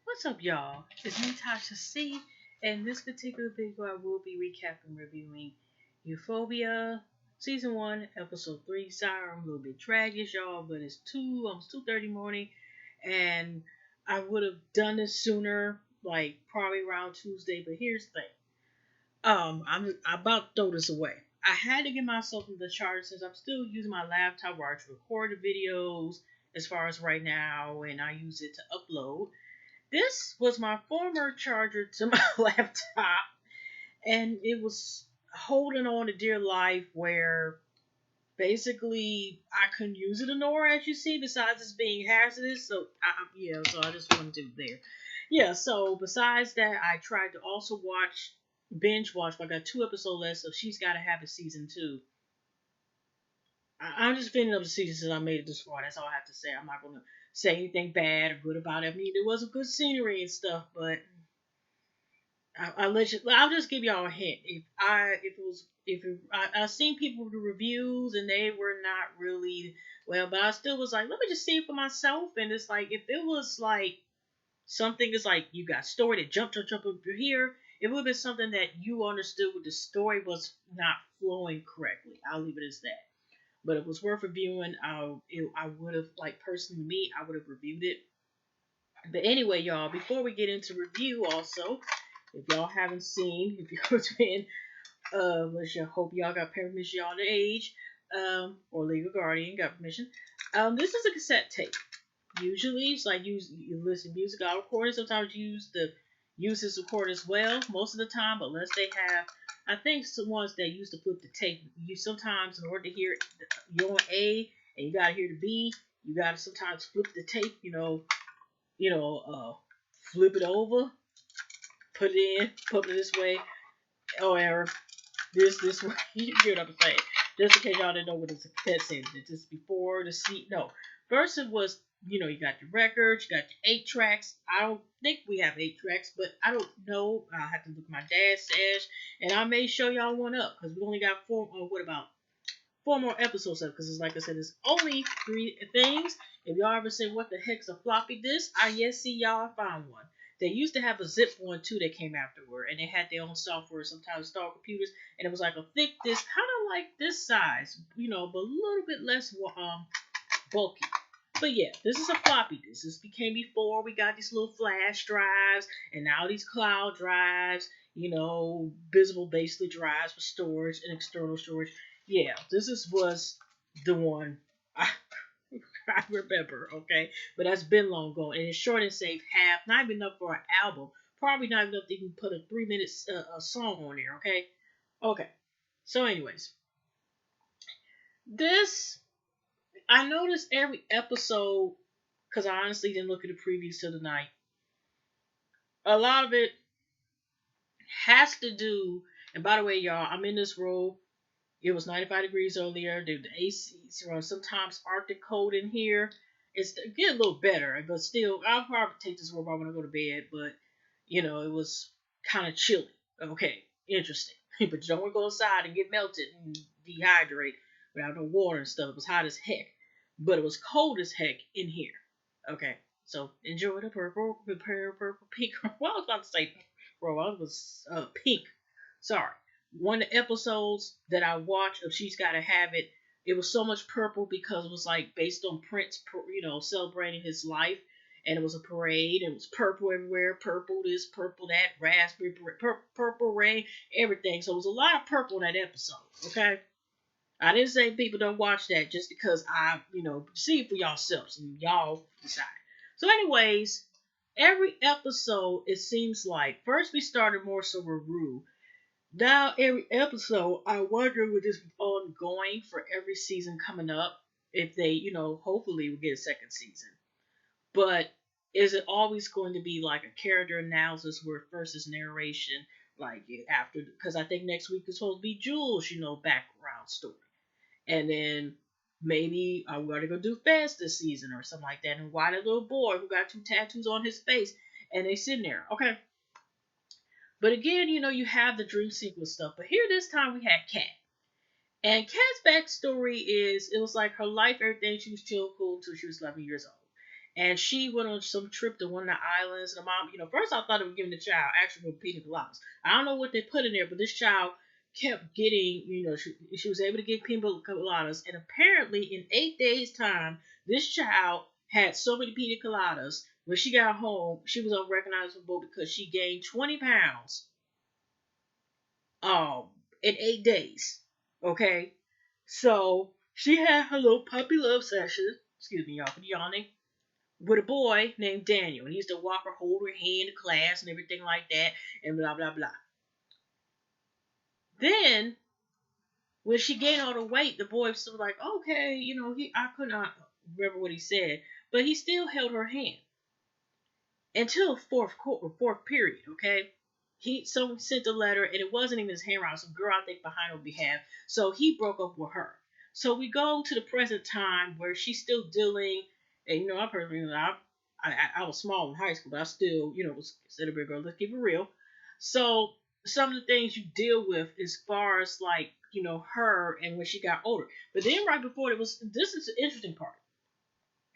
What's up, y'all? It's me, Tasha C. And this particular video, I will be recapping, reviewing Euphoria, Season 1, Episode 3. Sorry, I'm a little bit draggish, y'all, but it's almost 2:30 morning, and I would have done this sooner, like probably around Tuesday, but here's the thing. I'm about to throw this away. I had to get myself into the charger since I'm still using my laptop where I record the videos as far as right now, and I use it to upload. This was my former charger to my laptop, and it was holding on to dear life where basically I couldn't use it anymore, as you see, besides it's being hazardous. So I just wanted to there. Yeah, so besides that, I tried to also binge watch, but I got 2 episodes left, so She's Gotta Have It Season 2. I'm just finishing up the season since I made it this far. That's all I have to say. I'm not going to say anything bad or good about it. I mean, there was a good scenery and stuff, but I'll just give y'all a hint. I seen people with the reviews and they were not really well, but I still was like, let me just see it for myself. And it's like if it was like something is like you got story that jump over here, it would have been something that you understood what the story was not flowing correctly. I'll leave it as that. But it was worth reviewing. I would have like personally me, I would have reviewed it. But anyway, y'all, before we get into review, also, if y'all haven't seen, if you've been, which I hope y'all got permission, y'all the age, or legal guardian got permission. This is a cassette tape. Usually, it's like you listen to music out recording. Sometimes you use this record as well. Most of the time, unless they have, I think some ones that used to flip the tape. You sometimes in order to hear you're on A and you gotta hear the B, you gotta sometimes flip the tape. You know, flip it over, put it in, put it this way, or this way. You get what I'm saying. Just in case y'all didn't know what it's a cassette tape. It's just before the seat. No, first it was you got your records, you got your 8 tracks. I don't think we have 8 tracks, but I don't know. I'll have to look at my dad's stash, and I may show y'all one up because we only got four. Or what about 4 more episodes of? Because it's like I said, it's only 3 things. If y'all ever say what the heck's a floppy disk, I yes see y'all found one. They used to have a zip one too that came afterward, and they had their own software. Sometimes installed computers, and it was like a thick disk, kind of like this size, but a little bit less bulky. But yeah, this is a floppy disk. This became before we got these little flash drives, and now these cloud drives. Visible basically drives for storage and external storage. Yeah, was the one I, I remember. Okay, but that's been long gone, and it's short and save half. Not even enough for an album. Probably not enough to even put a 3 minute a song on there. Okay, okay. So, anyways, this I noticed every episode because I honestly didn't look at the previews till tonight. A lot of it has to do, and by the way, y'all, I'm in this role. It was 95 degrees earlier. The ACs run sometimes Arctic cold in here. It's get a little better, but still, I'll probably take this robe off when I go to bed. But it was kind of chilly. Okay, interesting. But you don't want to go outside and get melted and dehydrate without no water and stuff. It was hot as heck, but it was cold as heck in here. Okay, so enjoy the purple pink. Well, I was about to say, bro, I was pink. Sorry. One of the episodes that I watched of She's Gotta Have It, it was so much purple because it was like based on Prince, celebrating his life, and it was a parade. And it was purple everywhere, purple this, purple that, raspberry, purple rain, everything. So it was a lot of purple in that episode. Okay, I didn't say people don't watch that just because see it for yourselves and y'all decide. So, anyways, every episode it seems like first we started more so with Rue. Now, every episode, I wonder would this be ongoing for every season coming up? If they, hopefully we'll get a second season. But is it always going to be like a character analysis where first is narration, like after? Because I think next week is supposed to be Jules, background story, and then maybe I'm going to go do Fast this season or something like that. And why the little boy who got 2 tattoos on his face and they sitting there, okay. But again, you have the dream sequence stuff. But here this time we had Kat. And Kat's backstory is it was like her life, everything. She was chill, cool until she was 11 years old. and she went on some trip to one of the islands. And the mom, first I thought they were giving the child actual pina coladas. I don't know what they put in there, but this child kept getting, she was able to get pina coladas, and apparently in 8 days' time, this child had so many pina coladas. When she got home, she was unrecognizable because she gained 20 pounds um in 8 days. Okay, so she had her little puppy love session. Excuse me, y'all, for the yawning, with a boy named Daniel, and he used to walk her, hold her hand in class, and everything like that, and blah blah blah. Then when she gained all the weight, the boy was like, okay, I could not remember what he said, but he still held her hand until fourth period. Okay, someone sent a letter, and it wasn't even his handwriting. Some girl I think behind her behalf. So he broke up with her. So we go to the present time where she's still dealing. And I personally, I was small in high school, but I still was considered a big girl. Let's keep it real. So some of the things you deal with as far as like her and when she got older. But then right before it was, this is the interesting part.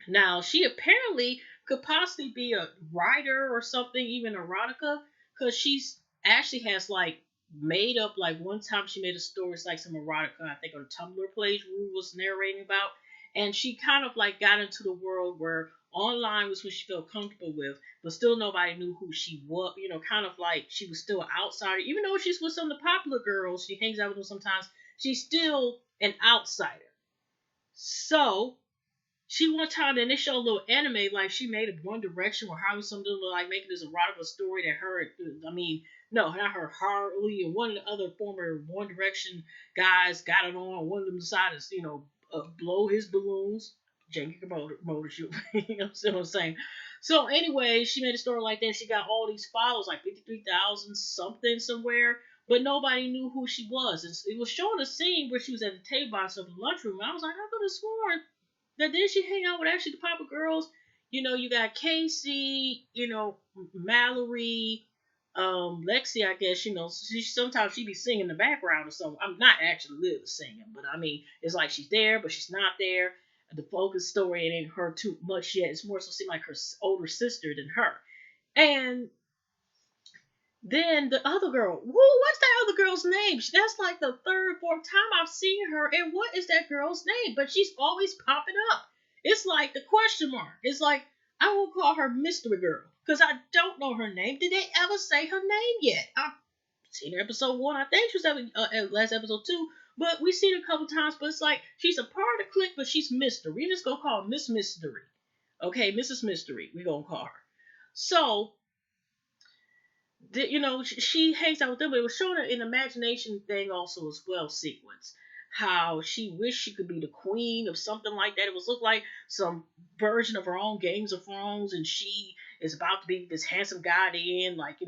Now, she apparently could possibly be a writer or something, even erotica, because she's actually has like made up like one time she made a story, it's like some erotica, I think on a Tumblr page Rue was narrating about. And she kind of like got into the world where online was what she felt comfortable with, but still nobody knew who she was, kind of like she was still an outsider. Even though she's with some of the popular girls, she hangs out with them sometimes, she's still an outsider. So she one time, and they show a little anime, like she made a One Direction or how something like making this erotica story that her, I mean, no, not her, Harley and one of the other former One Direction guys got it on. One of them decided to, blow his balloons. Janky motor shoot. You know what I'm saying? So anyway, she made a story like that. She got all these followers, like 53,000 something somewhere. But nobody knew who she was. It was showing a scene where she was at the table by herself in the lunchroom. I was like, I could have sworn now, did she hang out with actually the Papa girls? You got Casey, Mallory, Lexi, I guess, sometimes she be singing in the background or something. I'm not actually literally singing, but I mean, it's like she's there, but she's not there. The focus story ain't her too much yet. It's more so seem like her older sister than her. And then the other girl, what's that other girl's name? That's like the third, fourth time I've seen her. And what is that girl's name? But she's always popping up. It's like the question mark. It's like, I will call her Mystery Girl because I don't know her name. Did they ever say her name yet? I've seen her episode 1. I think she was last episode 2. But we've seen her a couple times. But it's like, she's a part of the clique, but she's Mystery. We're just going to call her Miss Mystery. Okay, Mrs. Mystery. We're going to call her. So, she hangs out with them, but it was showing her an imagination thing also as well sequence. How she wished she could be the queen of something like that. It was look like some version of her own Games of Thrones, and she is about to be this handsome guy at the end, like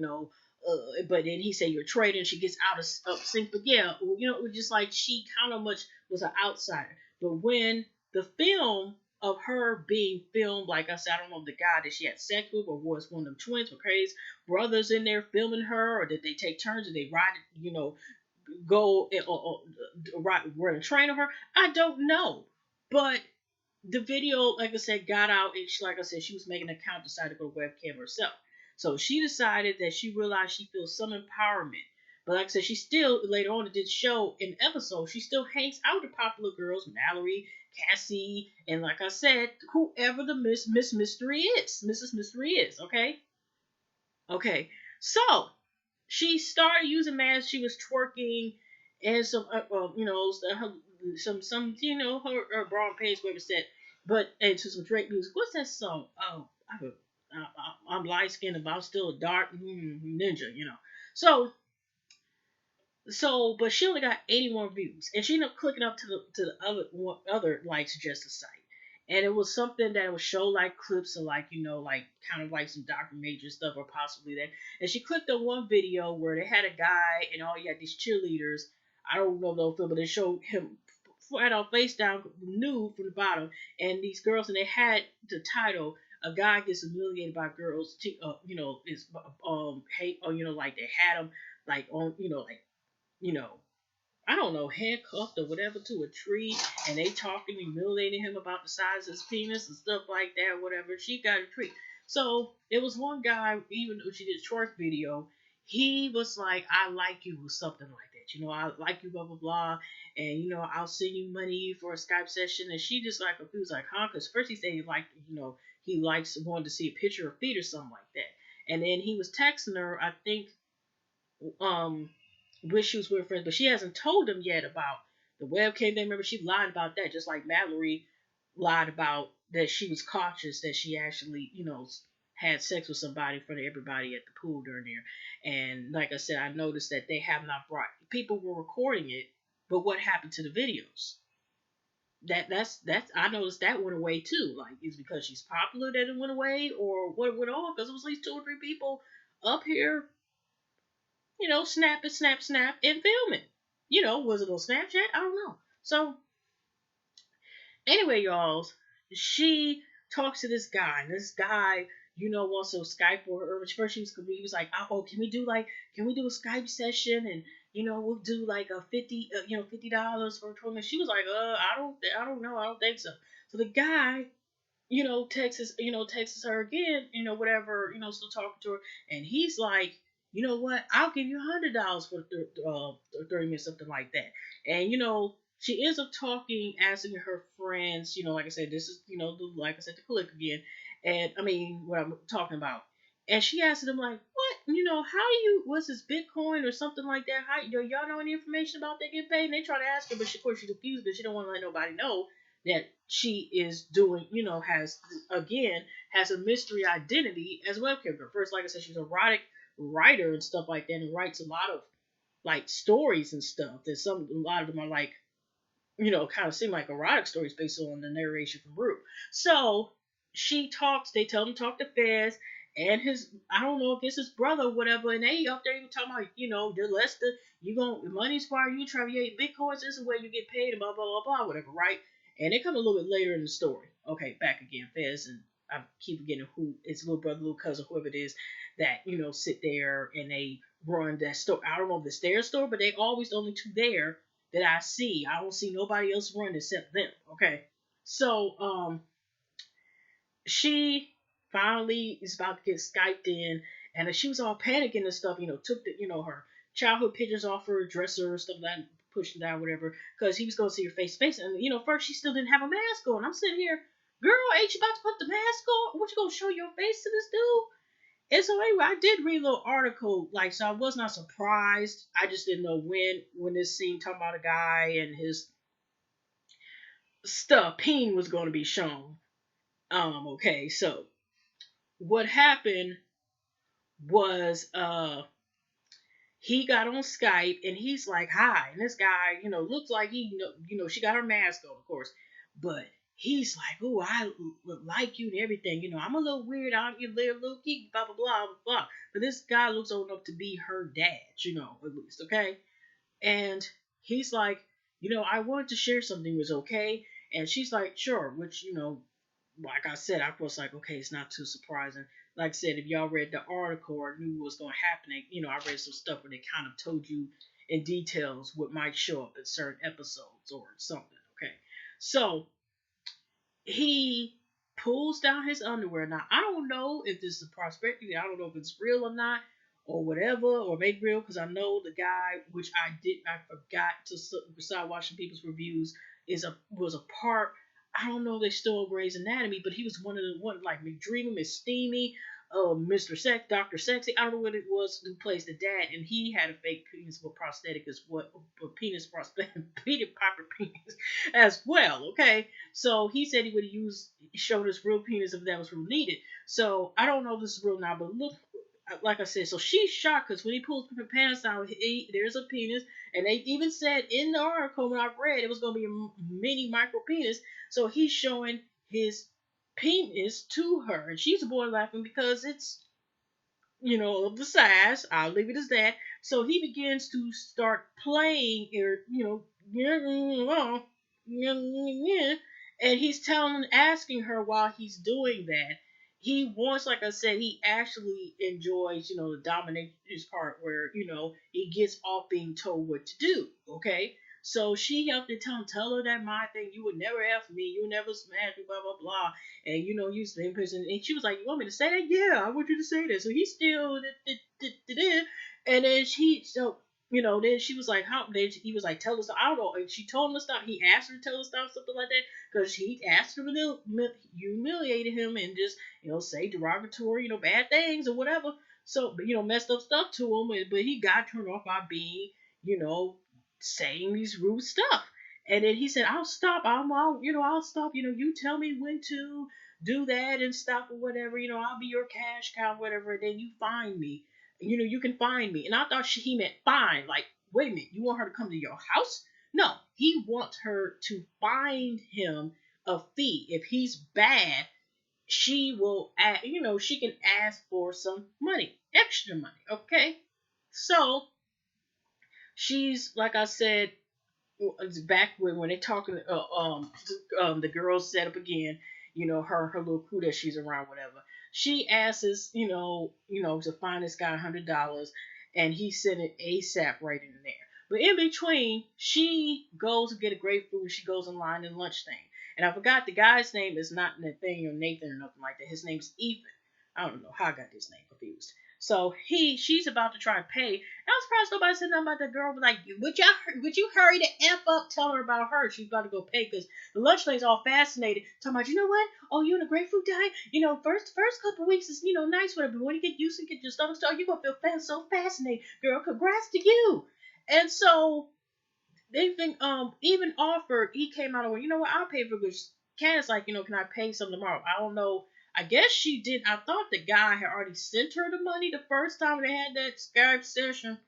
but then he said you're a traitor, and she gets out of sync. But yeah, it was just like she kind of much was an outsider. But when the film of her being filmed, like I said, I don't know if the guy that she had sex with or was one of them twins or crazy brothers in there filming her, or did they take turns and they ride, go run a train on her? I don't know, but the video, like I said, got out, and she, like I said, she was making an account, decided to go webcam herself. So she decided that she realized she feels some empowerment. But like I said, she still later on it did show in episode, she still hangs out with popular girls, Mallory, Cassie, and like I said, whoever the Miss Mystery is, Mrs. Mystery is, okay? Okay. So she started using masks. She was twerking and some, her bra and pants whatever said, but and to some Drake music. What's that song? Oh, I'm light skinned, but I'm still a dark ninja. So but she only got 81 views, and she ended up clicking up to the other like suggested site, and it was something that would show like clips of like like kind of like some Dr. Major stuff or possibly that, and she clicked on one video where they had a guy and all you had these cheerleaders. I don't know those, but they showed him flat out face down, nude from the bottom, and these girls, and they had the title. A guy gets humiliated by girls, is hate, or like they had him like on, like you know, I don't know, handcuffed or whatever to a tree, and they talking, humiliating him about the size of his penis and stuff like that, whatever. She got a treat. So it was one guy, even though she did a short video, he was like, "I like you," or something like that. I like you, blah blah blah, and I'll send you money for a Skype session. And she just like, he was like, "Huh?" Because first he said he liked, he likes wanted to see a picture of feet or something like that, and then he was texting her, I think, um wish she was with friends, but she hasn't told him yet about the webcam thing. Remember, she lied about that, just like Mallory lied about that she was cautious that she actually, had sex with somebody in front of everybody at the pool during there. And like I said, I noticed that they have not brought people were recording it, but what happened to the videos? That's I noticed that went away too. Like, is it because she's popular that it went away, or what went on? Because it was at least two or three people up here, snap it, snap, snap, and film it. Was it on Snapchat? I don't know. So anyway, y'all, she talks to this guy, and this guy, wants to Skype for her. First, he was like, "Oh, can we do a Skype session, and we'll do like a $50 for 20 minutes." She was like, I don't know, I don't think so." So the guy, texts her again, whatever, still talking to her, and he's like, "You know what? I'll give you $100 for 30 minutes, something like that." And she ends up talking, asking her friends, like I said, this is, like I said, the click again, and I mean, what I'm talking about. And she asked them like, "What? How do you? What's this Bitcoin or something like that? How do y'all know any information about that getting paid?" And they try to ask her, but of course she's confused because she don't want to let nobody know that she is doing, has a mystery identity as a webcam girl. First, like I said, she's an erotic writer and stuff like that, and writes a lot of like stories and stuff. A lot of them are like, kind of seem like erotic stories based on the narration from Rue. So she talks, they tell him to talk to Fez and his, I don't know if it's his brother or whatever, and they up there even talking about, the less the money's for you travel, yeah, Bitcoins this is where you get paid, and blah, blah, blah, blah, whatever, right? And they come a little bit later in the story. Okay, back again, Fez, and I keep forgetting who, it's little brother, little cousin, whoever it is, that, sit there and they run that store. I don't know if it's their store, but they always the only two there that I see. I don't see nobody else run except them. Okay. So she finally is about to get Skyped in, and she was all panicking and stuff, took her childhood pictures off her dresser and stuff like that, pushed it down, whatever, because he was gonna see her face to face. And first she still didn't have a mask on. I'm sitting here, girl, ain't you about to put the mask on? What, you gonna show your face to this dude? And so anyway, I did read a little article, like, so I was not surprised. I just didn't know when this scene talking about a guy and his stuff, peen was going to be shown. Okay, so what happened was, he got on Skype and he's like, "Hi," and this guy, looks like he, she got her mask on, of course, but he's like, "Oh, I like you and everything. I'm a little weird. I'm a little geek, blah blah blah blah." But this guy looks old enough to be her dad, at least, okay. And he's like, "I wanted to share something, was okay?" And she's like, "Sure," which, like I said, I was like, okay, it's not too surprising. Like I said, if y'all read the article or knew what was going to happen, I read some stuff where they kind of told you in details what might show up in certain episodes or something. Okay, so he pulls down his underwear. Now, I don't know if this is a prospective. I don't know if it's real or not, or whatever, or maybe real, because I know the guy, which I forgot to start watching people's reviews, was a part. I don't know if they still Grey's Anatomy, but he was one of the one like McDreamy, Miss Steamy, Mr. Sex, Dr. Sexy. I don't know what it was who plays the dad, and he had a fake penis with prosthetic as what a penis prosthetic, Peter Piper penis as well. Okay, so he said he would use showed us real penis if that was real needed. So I don't know if this is real now, but look, like I said, so she's shocked because when he pulls her pants down, there's a penis, and they even said in the article when I read it was going to be a mini micro penis. So he's showing his penis to her, and she's born laughing because it's of the size. I'll leave it as that. So he begins to start playing, and he's asking her while he's doing that. he wants, like I said, he actually enjoys, the dominatrix part where, he gets off being told what to do. Okay. So she helped to tell her that my thing, you would never F me, you would never smash me, blah, blah, blah. And, you stay in prison. And she was like, you want me to say that? Yeah, I want you to say that. So he still did. And then then she was like, how? Then he was like, tell us, I don't know. And she told him to stop. He asked her to tell her to stop, something like that, because he asked her to humiliated him and just, say derogatory, bad things or whatever. So, messed up stuff to him. But he got turned off by being, you know, saying these rude stuff. And then he said, I'll stop. I'll stop. You tell me when to do that and stop or whatever. I'll be your cash cow, whatever. And then you find me. You can find me. And I thought he meant fine. Like, wait a minute, you want her to come to your house? No, he wants her to find him a fee. If he's bad, she will, she can ask for some money, extra money. Okay, so she's, like I said, it's back when they talking, the girls set up again, her little crew that she's around, whatever. She asks, to find this guy $100, and he sent it ASAP right in there. But in between, she goes to get a grapefruit, and she goes in line in lunch thing. And I forgot the guy's name is not Nathaniel Nathan or nothing like that. His name's Ethan. I don't know how I got his name confused. So she's about to try and pay. I was surprised nobody said nothing about the girl. But like, would you hurry the f up? Tell her about her. She's about to go pay because the lunch lady's all fascinated, talking about, you know what? Oh, you in a grapefruit diet? First couple weeks is nice, whatever. But when you get used to get your stomach started, you gonna feel so fascinated, girl. Congrats to you. And so they think even offered. He came out and went, you know what? I'll pay for this. Candace like, can I pay some tomorrow? I don't know. I guess she did. I thought the guy had already sent her the money the first time they had that Skype session.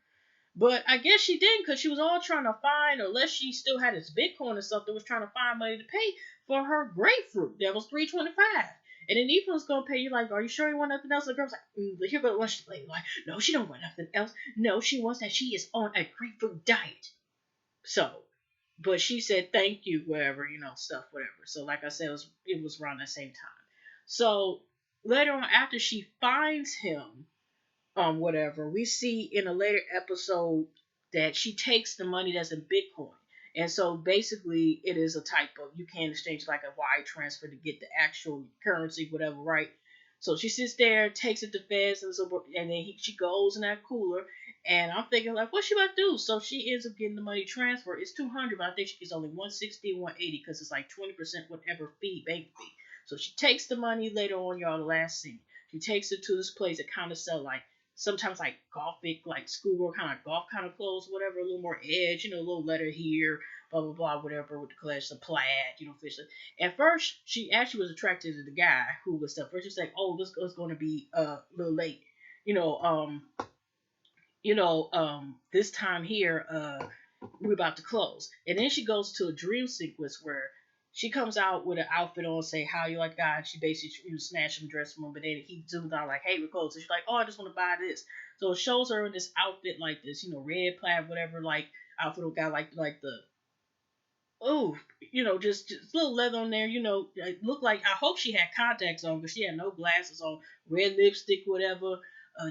But I guess she didn't because she was all trying to find, unless she still had his Bitcoin or something, was trying to find money to pay for her grapefruit. That was $3.25. And then Ethan was going to pay you, like, are you sure you want nothing else? The girl's like, here go the lunch lady. Like, no, she don't want nothing else. No, she wants that she is on a grapefruit diet. So, but she said thank you, whatever, stuff, whatever. So, like I said, it was around the same time. So later on, after she finds him, whatever, we see in a later episode that she takes the money that's in Bitcoin. And so basically it is a type of, you can exchange like a wire transfer to get the actual currency, whatever, right? So she sits there, takes it to Feds, and then she goes in that cooler, and I'm thinking like, what's she about to do? So she ends up getting the money transferred. It's 200, but I think she gets only 160 and 180 because it's like 20% whatever bank fee. So she takes the money later on, y'all, the last scene. She takes it to this place that kind of sell like sometimes like gothic, like schoolgirl kind of golf kind of clothes, whatever, a little more edge, a little letter here, blah blah blah, whatever, with the collection, some plaid, fish. At first, she actually was attracted to the guy who was stuff. First, she was like, "Oh, this is going to be a little late," you know. This time here, we're about to close. And then she goes to a dream sequence where she comes out with an outfit on, say, how you like God. She basically smash him, dress him, but then he zooms out like, hey, we're closed. So she's like, oh, I just want to buy this. So it shows her in this outfit like this, red plaid, whatever, like outfit of guy like the oh, just little leather on there, it looked like, I hope she had contacts on, but she had no glasses on, red lipstick, whatever,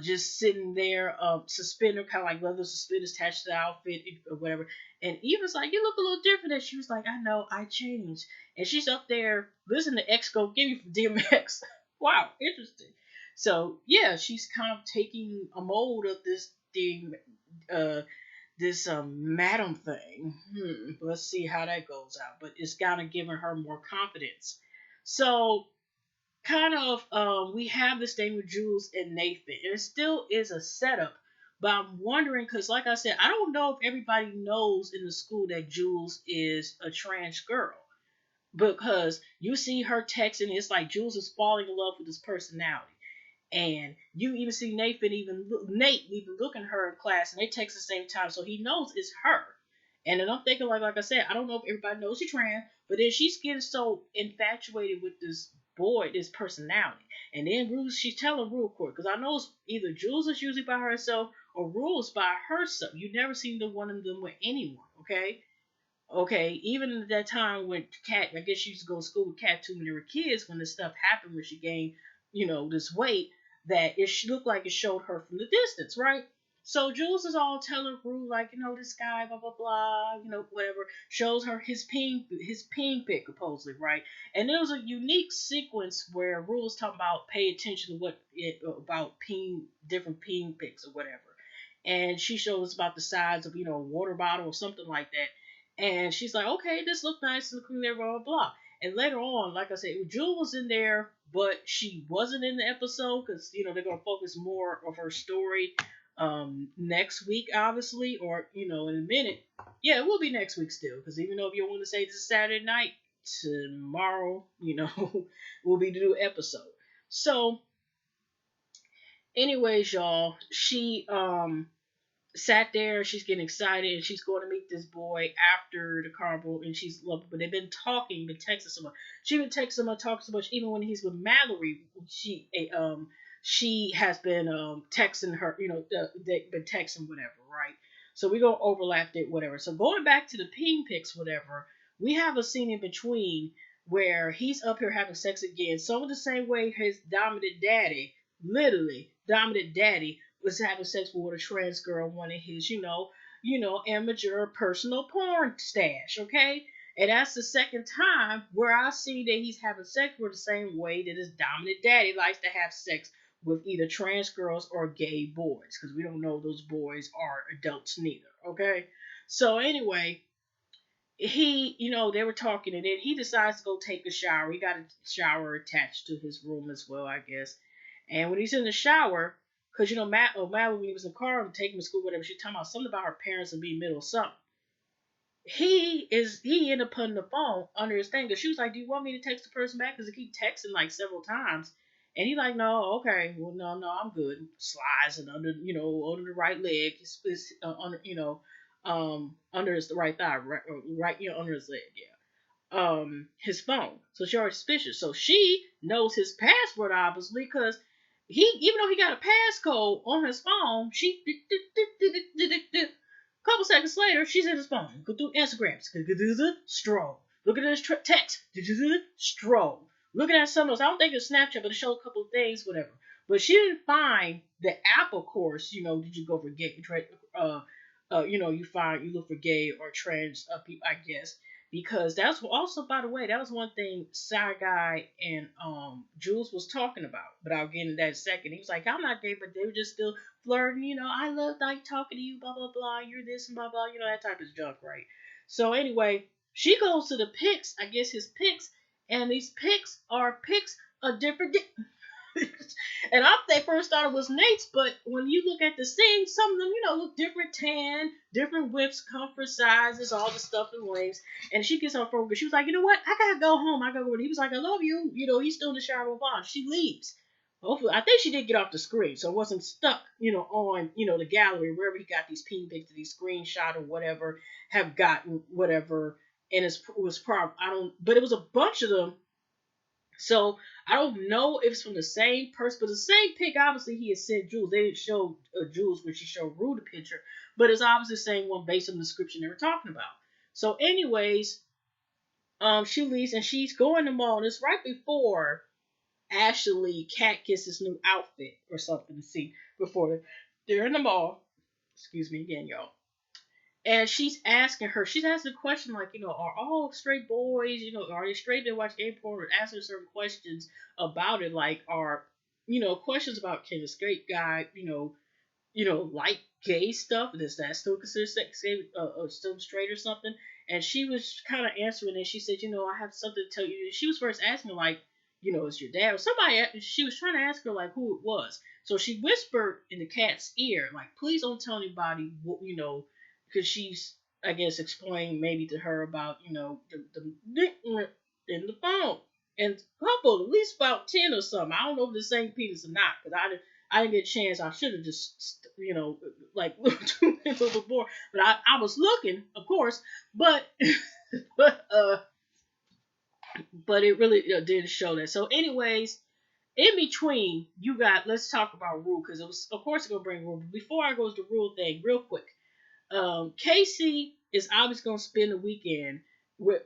just sitting there, suspender, kind of like leather suspenders attached to the outfit, or whatever. And Eva's like, you look a little different. And she was like, I know, I changed. And she's up there listening to X Go Give You from DMX. Wow, interesting. So, yeah, she's kind of taking a mold of this thing, this madam thing. Let's see how that goes out. But it's kind of giving her more confidence. So kind of we have this thing with Jules and Nathan, and it still is a setup. But I'm wondering because, like I said, I don't know if everybody knows in the school that Jules is a trans girl. Because you see her texting, it's like Jules is falling in love with his personality. And you even see Nate even looking at her in class, and they text at the same time, so he knows it's her. And then I'm thinking, like I said, I don't know if everybody knows she's trans, but then she's getting so infatuated with this boy, this personality. And then she's telling Rue, of course, because I know it's either Jules is usually by herself or Rue is by herself. You never seen the one of them with anyone, okay? Okay, even at that time when Kat, I guess she used to go to school with Kat too when they were kids, when this stuff happened, when she gained, this weight that looked like it showed her from the distance, right? So Jules is all telling Rue like, this guy, blah blah blah, whatever. Shows her his ping pick supposedly, right? And there was a unique sequence where Rue was talking about pay attention to about different ping picks or whatever. And she shows about the size of a water bottle or something like that. And she's like, okay, this looked nice and clean, blah blah blah. And later on, like I said, Jewel was in there, but she wasn't in the episode because they're gonna focus more of her story next week, obviously, or in a minute. Yeah, it will be next week still, because even though if you want to say this is Saturday night, tomorrow, will be the new episode. So, anyways, y'all, she sat there. She's getting excited, and she's going to meet this boy after the carnival, and she's loving. But they've been talking, been texting so much. She been texting him, talking so much. Even when he's with Mallory, she has been texting her. They've been texting whatever, right? So we're gonna overlap it, whatever. So going back to the ping pics, whatever. We have a scene in between where he's up here having sex again, some of the same way his dominant daddy, literally dominant daddy, was having sex with a trans girl, one of his, amateur personal porn stash, okay? And that's the second time where I see that he's having sex with the same way that his dominant daddy likes to have sex with either trans girls or gay boys, because we don't know those boys are adults neither, okay? So anyway, they were talking, and then he decides to go take a shower. He got a shower attached to his room as well, I guess. And when he's in the shower, because Matt, when he was in the car and taking him to school, whatever, she talking about something about her parents and being middle something. He ended up putting the phone under his thing, because she was like, "Do you want me to text the person back?" Because he keep texting like several times, and he like, "No, okay, well, no, I'm good." Slides it under, under the right leg, under, under his right thigh, right, under his leg, yeah. His phone. So she already suspicious. So she knows his password obviously, because even though he got a passcode on his phone, she a couple seconds later she's in his phone. Go through Instagram, stroll. Look at his text, stroll. Looking at some of those. I don't think it's Snapchat, but it showed a couple of things, whatever. But she didn't find the app, of course. Did you go for gay? You look for gay or trans people, I guess, because that's also, by the way, that was one thing Shy Guy and Jules was talking about. But I'll get into that in a second. He was like, "I'm not gay," but they were just still flirting. I love like talking to you, blah blah blah. You're this and blah blah. That type of junk, right? So anyway, she goes to the pics. I guess his pics, and these pics are pics of different. And they first thought it was Nate's, but when you look at the scene, some of them, look different, tan, different widths, comfort sizes, all the stuff and lengths. And she gets on phone because she was like, "You know what? I gotta go home. I gotta go." And he was like, "I love you." He's still in the shower with Vaughn. She leaves. Hopefully, I think she did get off the screen, so it wasn't stuck, on, the gallery, wherever he got these ping pics, these screenshot or whatever, have gotten whatever. And it was probably, but it was a bunch of them. So I don't know if it's from the same person, but the same pic, obviously he had sent Jules. They didn't show Jules when she showed Rue the picture, but it's obviously the same one based on the description they were talking about. So anyways, she leaves and she's going to the mall, and it's right before Ashley Cat gets this new outfit or something to see before they're in the mall. Excuse me again, y'all. And she's asking a question like, are all straight boys, are they straight that watch gay porn, or asking certain questions about it, like, questions about, can a straight guy, like gay stuff? Does that still consider sex, still straight or something? And she was kind of answering, and she said, "I have something to tell you." She was first asking, like, "Is your dad or somebody?" She was trying to ask her, like, who it was. So she whispered in the cat's ear, like, "Please don't tell anybody what, because she's, I guess, explained maybe to her about, the in the phone. And couple, at least about 10 or something. I don't know if the same penis or not, because I didn't get a chance. I should have just, like, looked a little bit more. But I was looking, of course, but but it really didn't show that. So anyways, in between, let's talk about Rue, because it was, of course, going to bring Rue. But before I go to the Rue thing, real quick, Casey is obviously going to spend the weekend with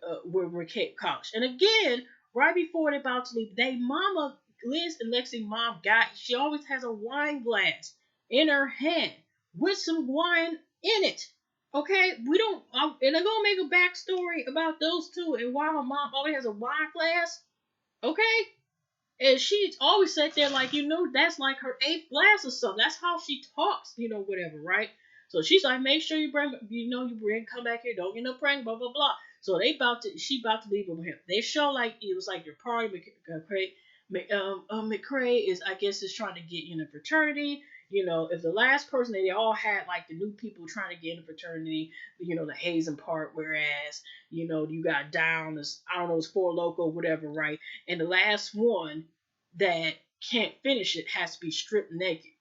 Kate Koch. And again, right before they're about to leave, they mama Liz and Lexi mom she always has a wine glass in her hand with some wine in it. Okay, we don't, and I'm gonna make a backstory about those two and why her mom always has a wine glass. Okay, and she always sat there like, that's like her eighth glass or something. That's how she talks, whatever, right? So she's like, make sure come back here, don't get no pregnant, blah blah blah. So she about to leave with him. They show like it was like your party. McCrae is, I guess, is trying to get in a fraternity. If the last person they all had like the new people trying to get in a fraternity, the hazing part, whereas you got down as I don't know, it's four loco, whatever, right? And the last one that can't finish it has to be stripped naked.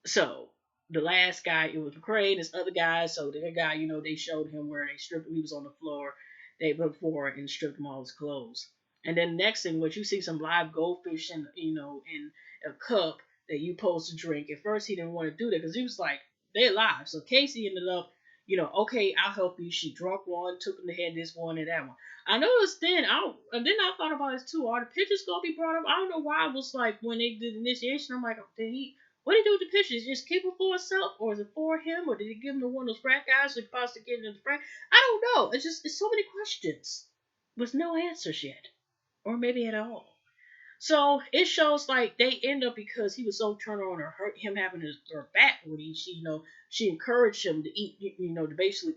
So the last guy, it was McCray and this other guy. So the other guy, they showed him where they stripped him. He was on the floor. They put forward and stripped him all his clothes. And then next thing, what you see some live goldfish in a cup that you supposed to drink. At first, he didn't want to do that because he was like, they're alive. So Casey ended up, okay, I'll help you. She drunk one, took him to head this one and that one. I noticed then, and then I thought about this too. Are the pictures gonna be brought up? I don't know why I was like when they did the initiation. I'm like, did he? What did he do with the pictures? Just keep them for himself, or is it for him, or did he give them to one of those frat guys so he possibly get into the frat? I don't know. It's so many questions with no answers yet, or maybe at all. So it shows like they end up because he was so turned on or hurt him having her back when she encouraged him to eat to basically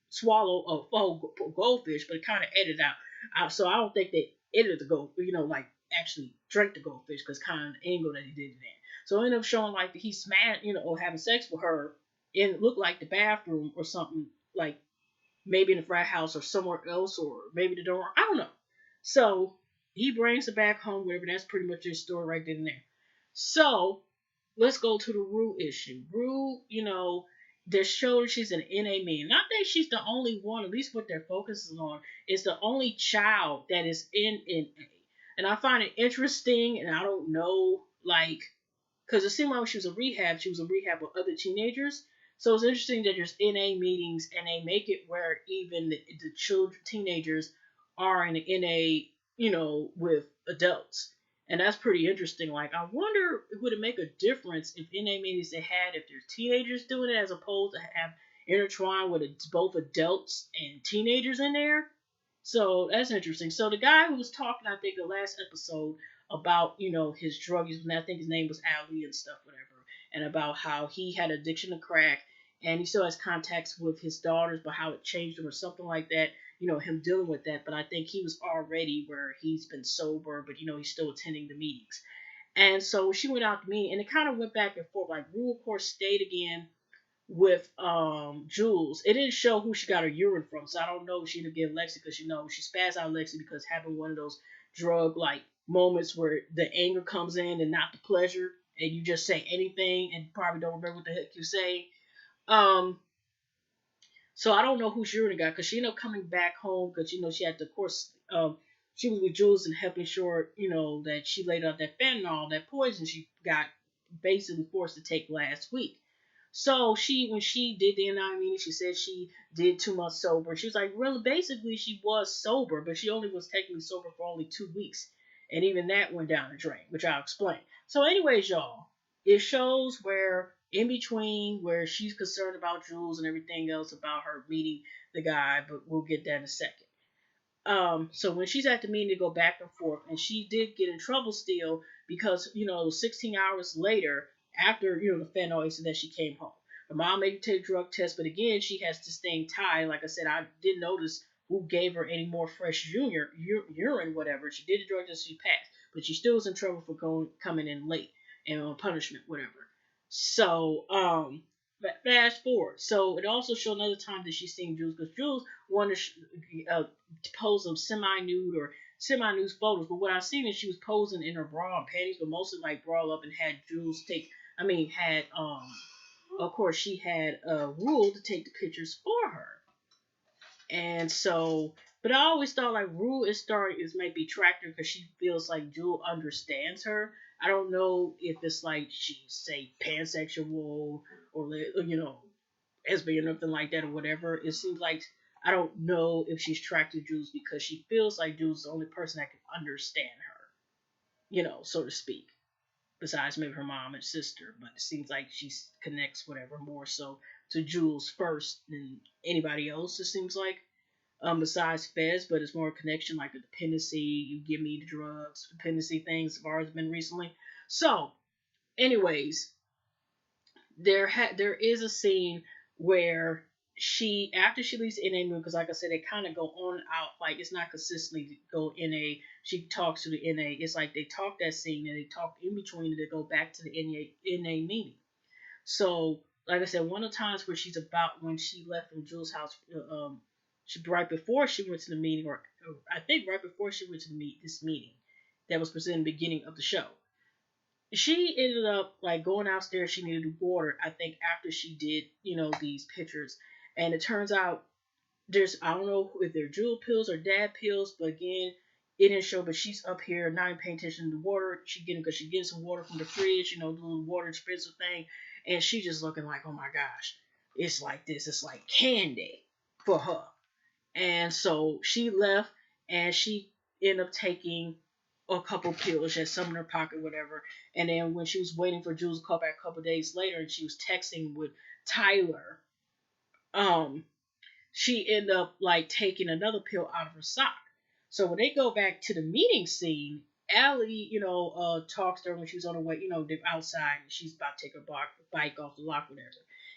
swallow a whole goldfish, but it kind of edited out. So I don't think they edited the gold like actually drank the goldfish because kind of the angle that he did it in. So it ended up showing like that he smashed or having sex with her and it looked like the bathroom or something like maybe in the frat house or somewhere else, or maybe the door. I don't know. So he brings her back home, whatever. That's pretty much his story right then and there. So let's go to the Rue issue. Rue, they show she's an NA meeting. Not that she's the only one, at least what their focus is on, is the only child that is in NA. And I find it interesting, and I don't know, like, because it seemed like when she was in rehab with other teenagers. So it's interesting that there's NA meetings and they make it where even the children, teenagers, are in NA, with adults. And that's pretty interesting. Like, I wonder, would it make a difference if NA meetings they had if there's teenagers doing it as opposed to have intertwined with both adults and teenagers in there? So that's interesting. So the guy who was talking, I think, the last episode about his drug use, and I think his name was Ali and stuff, whatever, and about how he had addiction to crack, and he still has contacts with his daughters, but how it changed him or something like that. Him dealing with that, but I think he was already where he's been sober, but he's still attending the meetings. And so she went out to meeting, and it kind of went back and forth. Like Rue, of course, stayed again with Jules. It didn't show who she got her urine from, so I don't know if she ended up getting Lexi because she spazzed out Lexi because having one of those drug like moments where the anger comes in and not the pleasure, and you just say anything and probably don't remember what the heck you say. Um, so I don't know who she really got because she ended up coming back home because she had to, of course, she was with Jules and helping sure that she laid out that fentanyl, that poison she got basically forced to take last week. So when she did the NI meeting, she said she did 2 months sober. She was like, really, basically she was sober, but she only was technically sober for only 2 weeks, and even that went down the drain, which I'll explain. So, anyways, y'all, it shows where in between where she's concerned about Jules and everything else about her meeting the guy, but we'll get that in a second. So when she's at the meeting, to go back and forth, and she did get in trouble still because 16 hours later, after the fentanyl incident, she came home. Her mom made her take a drug test, but again, she has to stay tied. Like I said, I didn't notice who gave her any more fresh urine, whatever. She did the drug test, she passed, but she still was in trouble for coming in late and on punishment, whatever. So fast forward. So it also showed another time that she's seen Jules because Jules wanted to pose some semi-nude or semi-nude photos. But what I seen is she was posing in her bra and panties, but mostly like bra up, and had Jules take. I mean, had of course she had a Rule to take the pictures for her. And so, but I always thought like Rue is maybe attractive because she feels like Jewel understands her. I don't know if it's like she's say pansexual or lesbian or nothing like that or whatever. It seems like I don't know if she's attracted to Jules because she feels like Jules is the only person that can understand her. so to speak. Besides maybe her mom and sister, but it seems like she connects whatever more so to Jules first than anybody else. It seems like, besides Fez, but it's more a connection like a dependency. You give me the drugs, dependency things have always been recently. So, anyways, there is a scene where she after she leaves the NA room, because like I said, they kind of go on and out, like it's not consistently go NA. She talks to the NA. It's like they talk that scene and they talk in between and they go back to the NA meeting. So like I said, one of the times where she's about when she left from Jules' house, she right before she went to the meeting, or I think right before she went to this meeting that was presented in the beginning of the show, she ended up like going downstairs. She needed water, I think, after she did, these pictures. And it turns out there's, I don't know if they're jewel pills or dad pills, but again, it didn't show. But she's up here not even paying attention to the water. Because she getting some water from the fridge, the little water dispenser thing, and she just looking like, oh my gosh, it's like this. It's like candy for her. And so she left, and she ended up taking a couple pills. She had some in her pocket, whatever. And then when she was waiting for Jules to call back a couple days later, and she was texting with Tyler, um, she ended up like taking another pill out of her sock. So when they go back to the meeting scene, Allie, talks to her when she was on her way, they're outside and she's about to take her bike off the lock, whatever.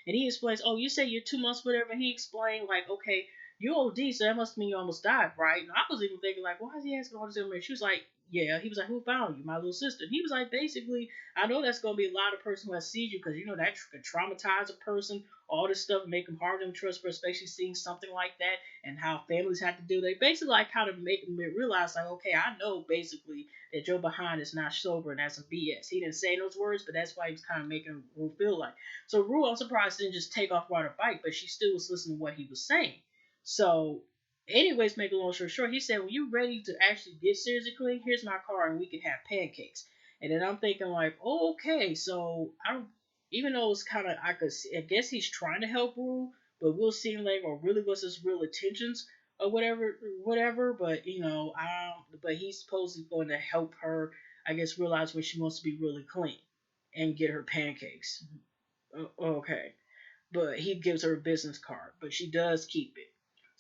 And he explains, oh, you say you're 2 months, whatever. And he explained, like, okay, you OD, so that must mean you almost died, right? And I was even thinking, like, why is he asking all this information? She was like, yeah. He was like, who found you? My little sister. And he was like, basically, I know that's going to be a lot of person who has seized you because, that could traumatize a person, all this stuff, make them hard to trust, for especially seeing something like that and how families have to do. They basically like kind of make them realize, like, okay, I know basically that Joe behind is not sober and that's some BS. He didn't say those words, but that's why he was kind of making Rue feel like. So Rue, I'm surprised, didn't just take off on her bike, but she still was listening to what he was saying. So, anyways, make a long story short, he said, when you're ready to actually get seriously clean, here's my car and we can have pancakes. And then I'm thinking, like, oh, okay, so I don't, even though it's kind of, I guess he's trying to help Rue, but we'll see later, or really what's his real intentions or whatever. But but he's supposedly going to help her, I guess, realize when she wants to be really clean and get her pancakes. Okay, but he gives her a business card, but she does keep it.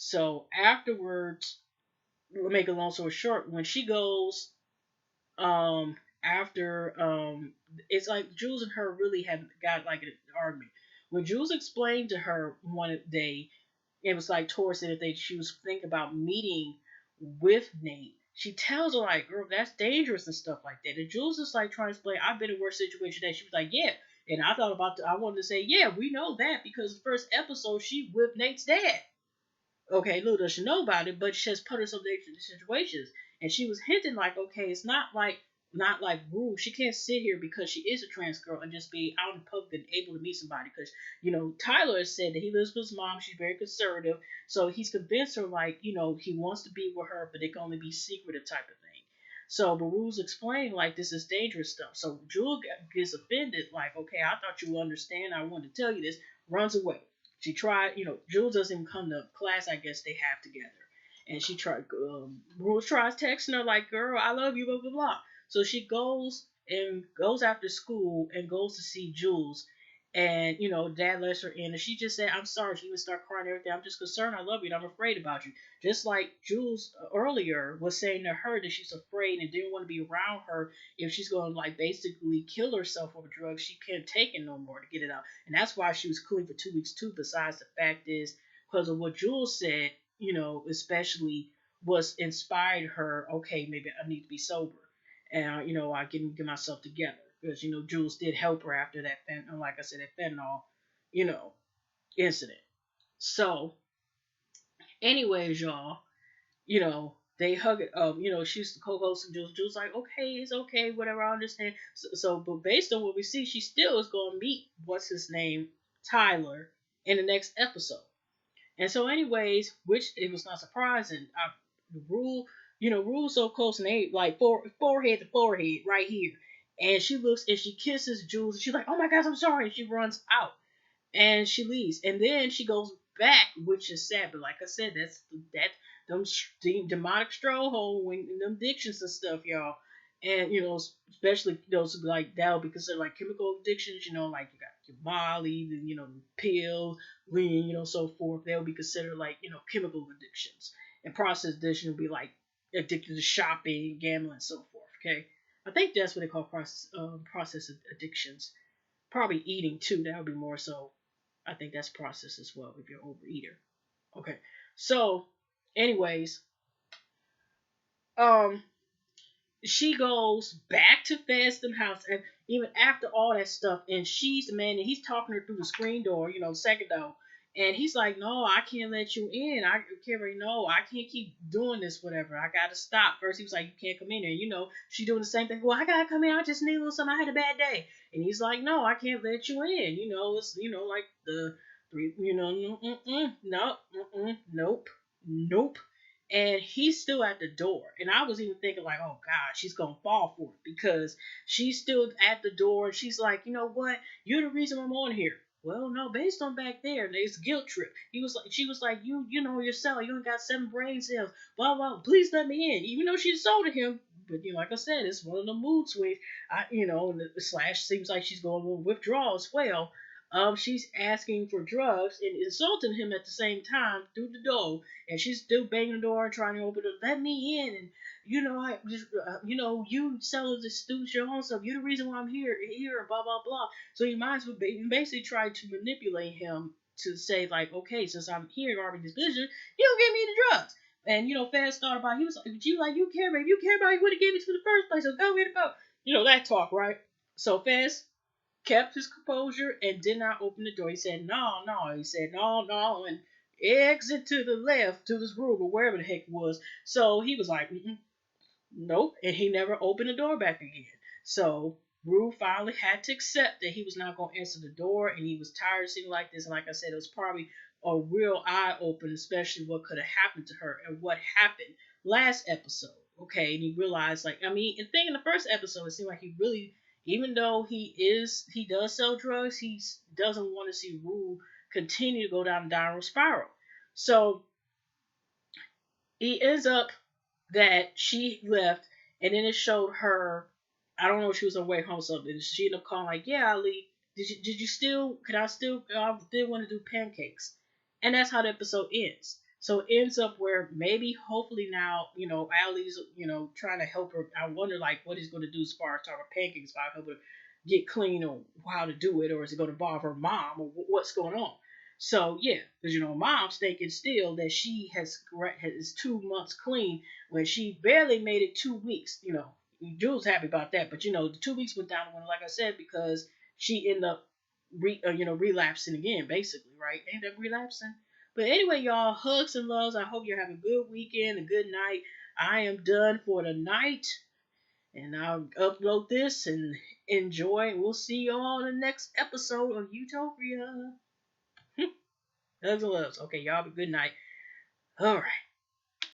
So afterwards, we'll make a long story short, when she goes, after it's like Jules and her really have got like an argument. When Jules explained to her one day, it was like towards the end of the day, she was thinking about meeting with Nate. She tells her like, "Girl, that's dangerous and stuff like that." And Jules is like trying to explain, "I've been in a worse situation." That she was like, "Yeah," and I thought I wanted to say, "Yeah, we know that because the first episode she whipped Nate's dad." Okay, little does she know about it, but she has put herself in these situations, and she was hinting like, okay, it's not like Rue. She can't sit here because she is a trans girl and just be out in public and able to meet somebody. Because Tyler has said that he lives with his mom. She's very conservative, so he's convinced her like he wants to be with her, but it can only be secretive type of thing. So, but Rue's explaining like this is dangerous stuff. So Jewel gets offended, like, okay, I thought you would understand. I wanted to tell you this. Runs away. She tried, Jules doesn't even come to class, I guess they have together. And she tried, Rose tries texting her, like, girl, I love you, blah, blah, blah. So she goes after school and goes to see Jules. And, dad lets her in. And she just said, I'm sorry. She even started crying and everything. I'm just concerned. I love you and I'm afraid about you. Just like Jules earlier was saying to her that she's afraid and didn't want to be around her if she's going to, like, basically kill herself over drugs. She can't take it no more to get it out. And that's why she was clean for 2 weeks too. Besides the fact is because of what Jules said, especially was inspired her. Okay, maybe I need to be sober, and I can get myself together because Jules did help her after that, like I said, that fentanyl, you know, incident. So, anyways, y'all, they hug it up. She's the co-host and Jules. Jules like, okay, it's okay, whatever, I understand. But based on what we see, she still is going to meet what's his name, Tyler, in the next episode. And so, anyways, which it was not surprising. Rule, Rule's so close and they like forehead to forehead right here. And she looks and she kisses Jules. And she's like, "Oh my gosh, I'm sorry." And she runs out and she leaves. And then she goes back, which is sad. But like I said, that's that them demonic stronghold when them addictions and stuff, y'all. And especially those like that would be considered like chemical addictions. Like you got your Molly, then pill, lean, so forth. They'll be considered like chemical addictions. And process addiction would be like addicted to shopping, gambling, and so forth. Okay, I think that's what they call process addictions. Probably eating too. That would be more so. I think that's process as well if you're an overeater. Okay, so anyways, um, she goes back to Festum house, and even after all that stuff, and she's the man, and he's talking to her through the screen door, second door, and he's like, "No, I can't let you in. I can't. No, I can't keep doing this. Whatever. I gotta stop." First, he was like, "You can't come in here." She doing the same thing. Well, I gotta come in. I just need a little something. I had a bad day, and he's like, "No, I can't let you in." It's like the three. No, nope, nope. And he's still at the door. And I was even thinking like, oh God, she's gonna fall for it because she's still at the door and she's like, you know what? You're the reason I'm on here. Well, no, based on back there, it's a guilt trip. She was like, you know yourself, you only got 7 brain cells, blah blah. Please let me in, even though she sold to him. But like I said, it's one of the mood swings. And the slash seems like she's going to withdraw as well. She's asking for drugs and insulting him at the same time through the door, and she's still banging the door and trying to open it. Let me in, and I just, you selling the stooge your own stuff. You're the reason why I'm here, blah blah blah. So he might as well basically try to manipulate him to say like, okay, since I'm here already this business, you give me the drugs. And Faz thought about it. He was like, you care, baby, you care about it, you would have gave it to the first place. So go get it go. That talk, right? So Faz kept his composure and did not open the door. He said, no, no. He said, no, no, and exit to the left to this room or wherever the heck it was. So he was like, nope. And he never opened the door back again. So Rue finally had to accept that he was not going to answer the door and he was tired of seeing like this. And like I said, it was probably a real eye opener, especially what could have happened to her and what happened last episode. Okay, and he realized, like, I mean, and thing in the first episode, it seemed like he really, even though he does sell drugs, he doesn't want to see Rue continue to go down the downward spiral. So he ends up that she left, and then it showed her. I don't know if she was on her way home, something. She ended up calling like, "Yeah, Ali, did you still? Could I still? I did want to do pancakes," and that's how the episode ends. So it ends up where maybe, hopefully now, Ali's, trying to help her. I wonder like what he's going to do as far as talking about pancakes, about help her get clean or how to do it, or is it going to involve her mom or what's going on? So yeah, because mom's thinking still that she has 2 months clean when she barely made it 2 weeks. Jules happy about that, but the 2 weeks went down when, like I said, because she ended up relapsing again, basically, right? Ended up relapsing. But anyway, y'all, hugs and loves. I hope you're having a good weekend, a good night. I am done for the night, and I'll upload this and enjoy. We'll see y'all in the next episode of Utopia. Hugs and loves. Okay, y'all have a good night. All right.